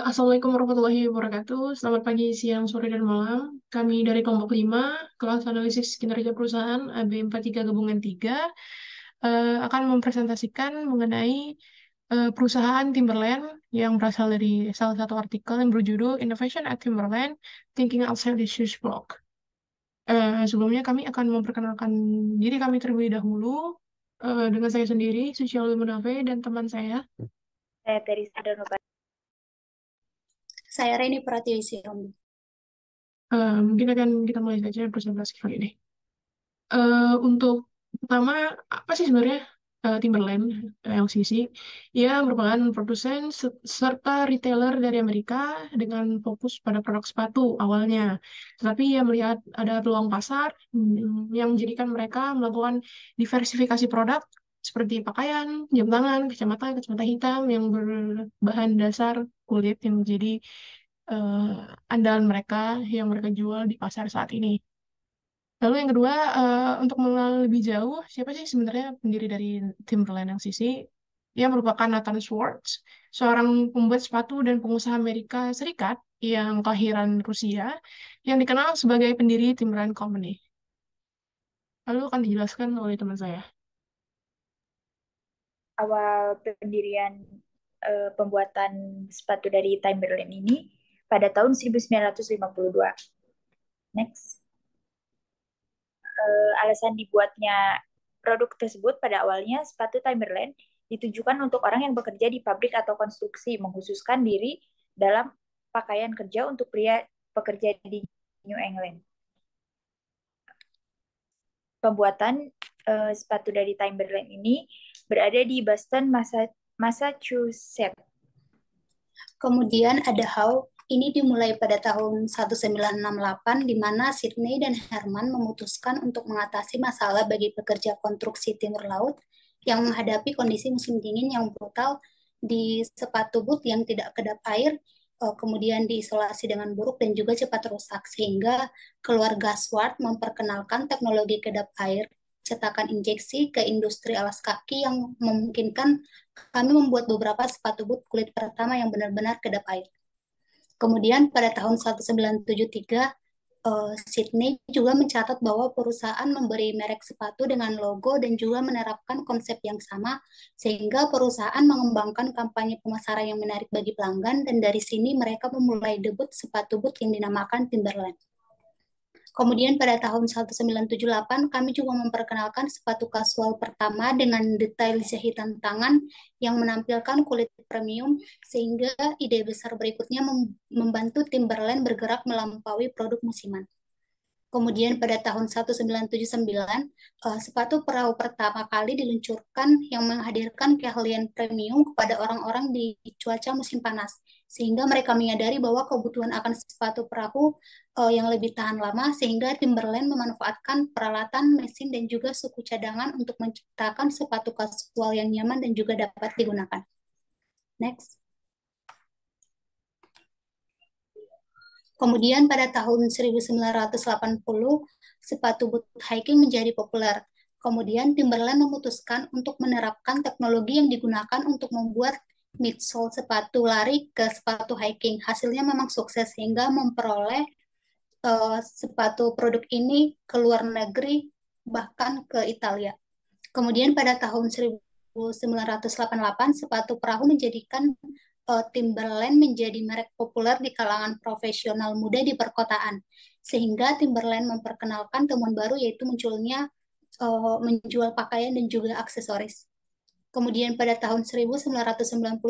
Assalamualaikum warahmatullahi wabarakatuh. Selamat pagi, siang, sore, dan malam. Kami dari kelompok 5, kelas analisis kinerja perusahaan AB43 gabungan 3, akan mempresentasikan mengenai perusahaan Timberland yang berasal dari salah satu artikel yang berjudul Innovation at Timberland, Thinking Outside the Shoes Box. Sebelumnya kami akan memperkenalkan diri kami terlebih dahulu dengan saya sendiri, Sucialu Munave, dan teman saya. Saya Teresa Danova. Saya Reni Pratiwisya. Mungkin akan kita mulai saja presentasi kali ini. Untuk pertama, apa sih sebenarnya Timberland LCC? Ia merupakan produsen serta retailer dari Amerika dengan fokus pada produk sepatu awalnya. Tetapi ia melihat ada peluang pasar yang menjadikan mereka melakukan diversifikasi produk seperti pakaian, jam tangan, kacamata hitam yang berbahan dasar kulit yang menjadi andalan mereka yang mereka jual di pasar saat ini. Lalu yang kedua, untuk mengenal lebih jauh, siapa sih sebenarnya pendiri dari Timberland LCC? Ia merupakan Nathan Swartz, seorang pembuat sepatu dan pengusaha Amerika Serikat yang kelahiran Rusia, yang dikenal sebagai pendiri Timberland Company. Lalu akan dijelaskan oleh teman saya. Awal pendirian pembuatan sepatu dari Timberland ini pada tahun 1952. Next. Alasan dibuatnya produk tersebut pada awalnya sepatu Timberland ditujukan untuk orang yang bekerja di pabrik atau konstruksi, mengkhususkan diri dalam pakaian kerja untuk pria pekerja di New England. Pembuatan sepatu dari Timberland ini berada di Boston, Massachusetts. Kemudian ada How. Ini dimulai pada tahun 1968 di mana Sydney dan Herman memutuskan untuk mengatasi masalah bagi pekerja konstruksi timur laut yang menghadapi kondisi musim dingin yang brutal di sepatu boot yang tidak kedap air, kemudian diisolasi dengan buruk dan juga cepat rusak, sehingga keluarga Swart memperkenalkan teknologi kedap air cetakan injeksi ke industri alas kaki yang memungkinkan kami membuat beberapa sepatu boot kulit pertama yang benar-benar kedap air. Kemudian pada tahun 1973, Sydney juga mencatat bahwa perusahaan memberi merek sepatu dengan logo dan juga menerapkan konsep yang sama, sehingga perusahaan mengembangkan kampanye pemasaran yang menarik bagi pelanggan, dan dari sini mereka memulai debut sepatu boot yang dinamakan Timberland. Kemudian pada tahun 1978, kami juga memperkenalkan sepatu kasual pertama dengan detail jahitan tangan yang menampilkan kulit premium, sehingga ide besar berikutnya membantu Timberland bergerak melampaui produk musiman. Kemudian pada tahun 1979, sepatu perahu pertama kali diluncurkan yang menghadirkan keahlian premium kepada orang-orang di cuaca musim panas, sehingga mereka menyadari bahwa kebutuhan akan sepatu perahu yang lebih tahan lama, sehingga Timberland memanfaatkan peralatan, mesin, dan juga suku cadangan untuk menciptakan sepatu kasual yang nyaman dan juga dapat digunakan. Next. Kemudian pada tahun 1980, sepatu boot hiking menjadi populer. Kemudian Timberland memutuskan untuk menerapkan teknologi yang digunakan untuk membuat midsole sepatu lari ke sepatu hiking. Hasilnya memang sukses sehingga memperoleh sepatu produk ini ke luar negeri, bahkan ke Italia. Kemudian pada tahun 1988, sepatu perahu menjadikan Timberland menjadi merek populer di kalangan profesional muda di perkotaan, sehingga Timberland memperkenalkan temuan baru yaitu munculnya menjual pakaian dan juga aksesoris. Kemudian pada tahun 1999,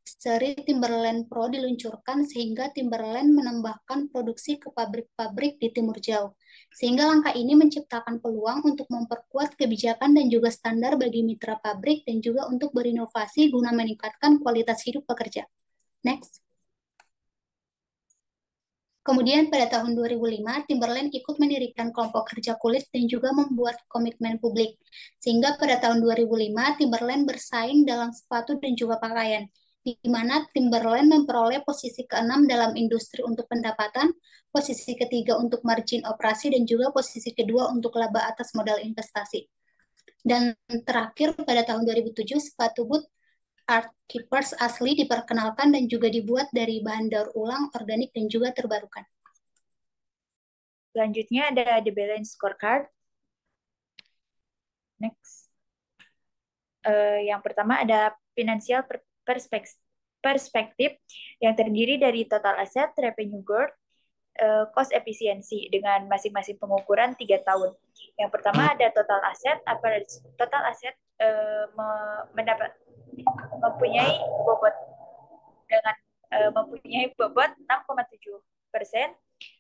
seri Timberland Pro diluncurkan sehingga Timberland menambahkan produksi ke pabrik-pabrik di Timur Jauh. Sehingga langkah ini menciptakan peluang untuk memperkuat kebijakan dan juga standar bagi mitra pabrik dan juga untuk berinovasi guna meningkatkan kualitas hidup pekerja. Next. Kemudian pada tahun 2005, Timberland ikut mendirikan kelompok kerja kulit dan juga membuat komitmen publik. Sehingga pada tahun 2005, Timberland bersaing dalam sepatu dan juga pakaian, di mana Timberland memperoleh posisi ke-6 dalam industri untuk pendapatan, posisi ketiga untuk margin operasi, dan juga posisi kedua untuk laba atas modal investasi. Dan terakhir pada tahun 2007, sepatu boot art keepers asli diperkenalkan dan juga dibuat dari bahan daur ulang, organik, dan juga terbarukan. Selanjutnya ada the balance scorecard. Next. Yang pertama ada financial perspektif yang terdiri dari total aset, revenue growth, cost efisiensi dengan masing-masing pengukuran 3 tahun. Yang pertama ada total aset. Total aset mempunyai bobot dengan mempunyai bobot 6,7%,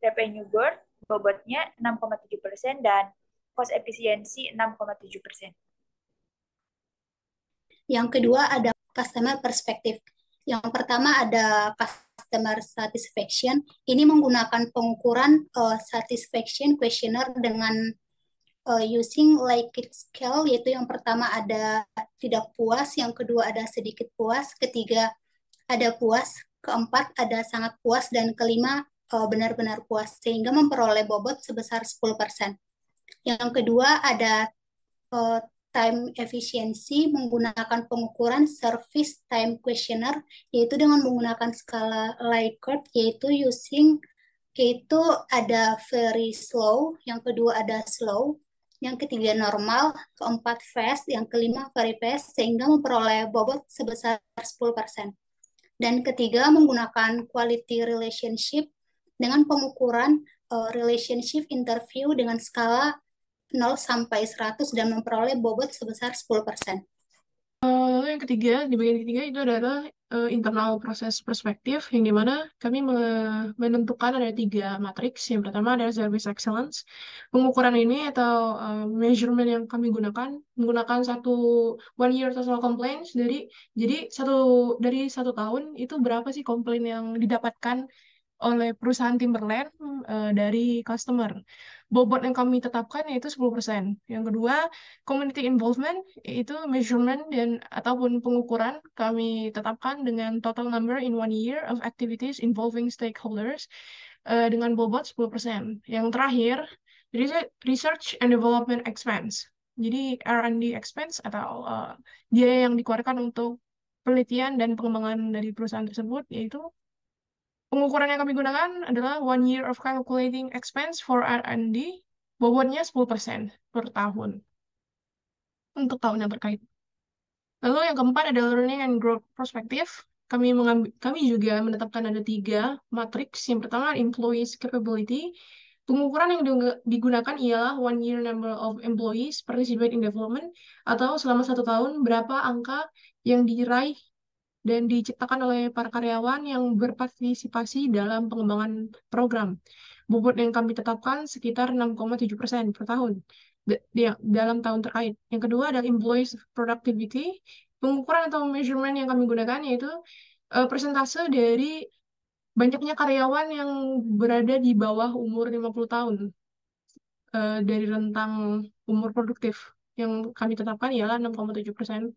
revenue growth bobotnya 6,7%, dan cost efisiensi 6,7%. Yang kedua ada customer perspective. Yang pertama ada customer satisfaction. Ini menggunakan pengukuran satisfaction questionnaire dengan using Likert scale, yaitu yang pertama ada tidak puas, yang kedua ada sedikit puas, ketiga ada puas, keempat ada sangat puas, dan kelima benar-benar puas, sehingga memperoleh bobot sebesar 10%. Yang kedua ada time efficiency menggunakan pengukuran service time questionnaire, yaitu dengan menggunakan skala Likert, yaitu ada very slow, yang kedua ada slow, yang ketiga normal, keempat fast, yang kelima very fast, sehingga memperoleh bobot sebesar 10%. Dan ketiga menggunakan quality relationship dengan pengukuran relationship interview dengan skala 0 sampai 100 dan memperoleh bobot sebesar 10%. Lalu yang ketiga, di bagian ketiga itu adalah internal proses perspektif, yang dimana kami menentukan ada 3 matriks. Yang pertama adalah service excellence. Pengukuran ini atau measurement yang kami gunakan menggunakan one year total complaints jadi dari 1 tahun itu berapa sih komplain yang didapatkan oleh perusahaan Timberland dari customer. Bobot yang kami tetapkan yaitu 10%. Yang kedua, community involvement, yaitu measurement ataupun pengukuran kami tetapkan dengan total number in 1 year of activities involving stakeholders dengan bobot 10%. Yang terakhir, research and development expense. Jadi R&D expense atau biaya yang dikeluarkan untuk penelitian dan pengembangan dari perusahaan tersebut, yaitu pengukuran yang kami gunakan adalah 1 year of calculating expense for R&D, bobotnya 10% per tahun untuk tahun yang terkait. Lalu yang keempat ada learning and growth perspective. Kami juga menetapkan ada 3 matriks. Yang pertama employees capability. Pengukuran yang digunakan ialah 1 year number of employees participate in development, atau selama 1 tahun berapa angka yang diraih dan diciptakan oleh para karyawan yang berpartisipasi dalam pengembangan program. Bobot yang kami tetapkan sekitar 6,7% per tahun dalam tahun terkait. Yang kedua adalah employees productivity. Pengukuran atau measurement yang kami gunakan yaitu persentase dari banyaknya karyawan yang berada di bawah umur 50 tahun dari rentang umur produktif. Yang kami tetapkan ialah 6,7%.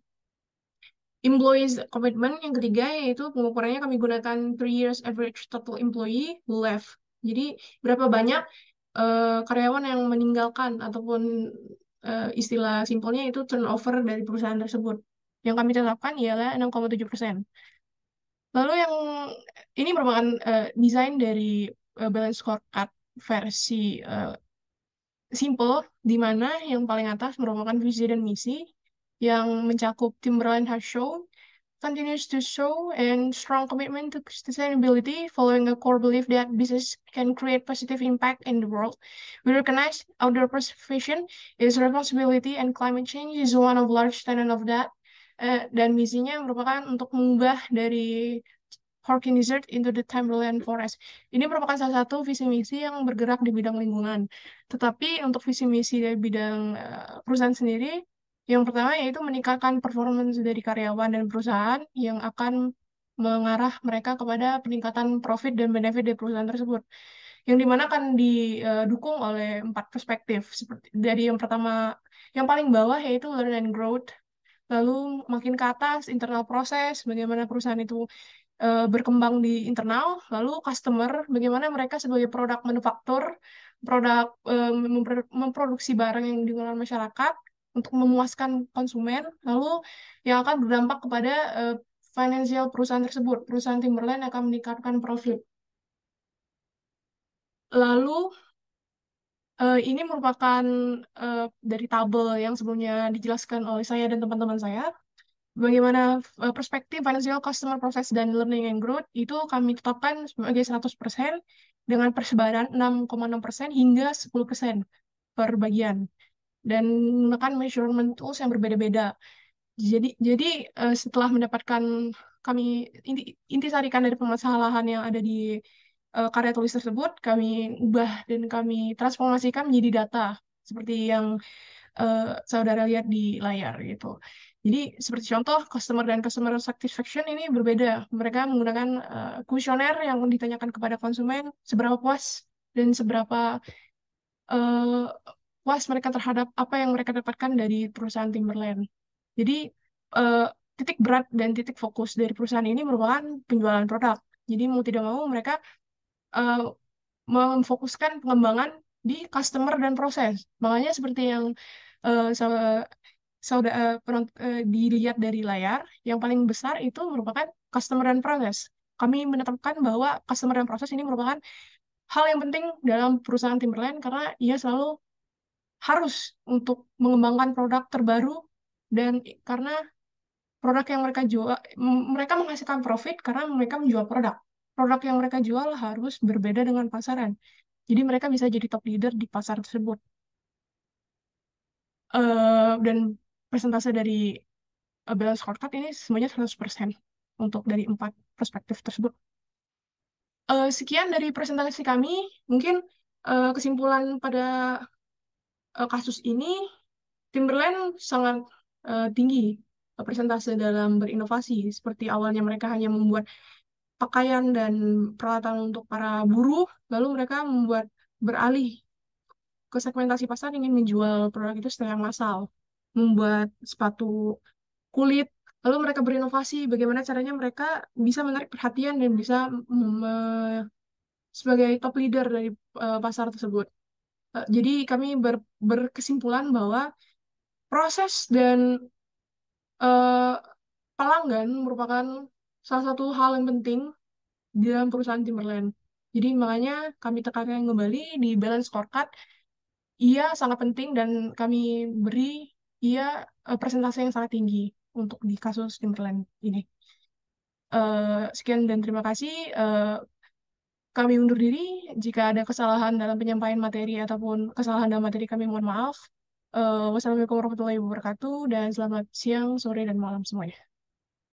Employees commitment yang ketiga yaitu pengukurannya kami gunakan 3 years average total employee left. Jadi berapa banyak karyawan yang meninggalkan ataupun istilah simpelnya itu turnover dari perusahaan tersebut. Yang kami tetapkan ialah 6,7%. Lalu yang ini merupakan desain dari balance scorecard versi simple, di mana yang paling atas merupakan visi dan misi yang mencakup Timberland has shown, continues to show, and strong commitment to sustainability following a core belief that business can create positive impact in the world. We recognize outdoor preservation is responsibility and climate change is one of large tenet of that. Dan misinya merupakan untuk mengubah dari Horkin Desert into the Timberland Forest. Ini merupakan salah satu visi misi yang bergerak di bidang lingkungan. Tetapi untuk visi misi dari bidang perusahaan sendiri, yang pertama yaitu meningkatkan performance dari karyawan dan perusahaan yang akan mengarah mereka kepada peningkatan profit dan benefit dari perusahaan tersebut. Yang dimana akan didukung oleh 4 perspektif. Seperti dari yang pertama, yang paling bawah yaitu learn and growth. Lalu makin ke atas, internal proses, bagaimana perusahaan itu berkembang di internal, lalu customer, bagaimana mereka sebagai produk manufaktur, produk memproduksi barang yang digunakan masyarakat, untuk memuaskan konsumen, lalu yang akan berdampak kepada finansial perusahaan tersebut. Perusahaan Timberland akan meningkatkan profit. Lalu ini merupakan dari tabel yang sebelumnya dijelaskan oleh saya dan teman-teman saya. Bagaimana perspektif financial customer process dan learning and growth itu kami tetapkan sebagai 100% dengan persebaran 6,6% hingga 10% per bagian dan menggunakan measurement tools yang berbeda-beda. Jadi setelah mendapatkan kami intisarikan dari permasalahan yang ada di karya tulis tersebut, kami ubah dan kami transformasikan menjadi data seperti yang saudara lihat di layar gitu. Jadi seperti contoh customer dan customer satisfaction ini berbeda. Mereka menggunakan kuesioner yang ditanyakan kepada konsumen seberapa puas dan seberapa eh, puas mereka terhadap apa yang mereka dapatkan dari perusahaan Timberland. Jadi eh, titik berat dan titik fokus dari perusahaan ini merupakan penjualan produk. Jadi mau tidak mau mereka eh, memfokuskan pengembangan di customer dan proses. Makanya seperti yang saudara dilihat dari layar, yang paling besar itu merupakan customer dan proses. Kami menetapkan bahwa customer dan proses ini merupakan hal yang penting dalam perusahaan Timberland karena ia selalu harus untuk mengembangkan produk terbaru dan karena produk yang mereka jual, mereka menghasilkan profit karena mereka menjual produk. Produk yang mereka jual harus berbeda dengan pasaran. Jadi mereka bisa jadi top leader di pasar tersebut. Dan persentase dari balance scorecard ini semuanya 100% untuk dari 4 perspektif tersebut. Sekian dari presentasi kami. Mungkin kesimpulan pada kasus ini, Timberland sangat tinggi persentase dalam berinovasi. Seperti awalnya mereka hanya membuat pakaian dan peralatan untuk para buruh, lalu mereka membuat beralih ke segmentasi pasar ingin menjual produk itu secara massal, membuat sepatu kulit, lalu mereka berinovasi bagaimana caranya mereka bisa menarik perhatian dan bisa sebagai top leader dari pasar tersebut. Jadi kami berkesimpulan bahwa proses dan eh, pelanggan merupakan salah satu hal yang penting di dalam perusahaan Timberland. Jadi makanya kami tekankan kembali di balance scorecard, ia sangat penting dan kami beri ia presentasi yang sangat tinggi untuk di kasus Timberland ini. Sekian dan terima kasih. Kami undur diri. Jika ada kesalahan dalam penyampaian materi ataupun kesalahan dalam materi kami mohon maaf. Wassalamualaikum warahmatullahi wabarakatuh dan selamat siang, sore, dan malam semuanya.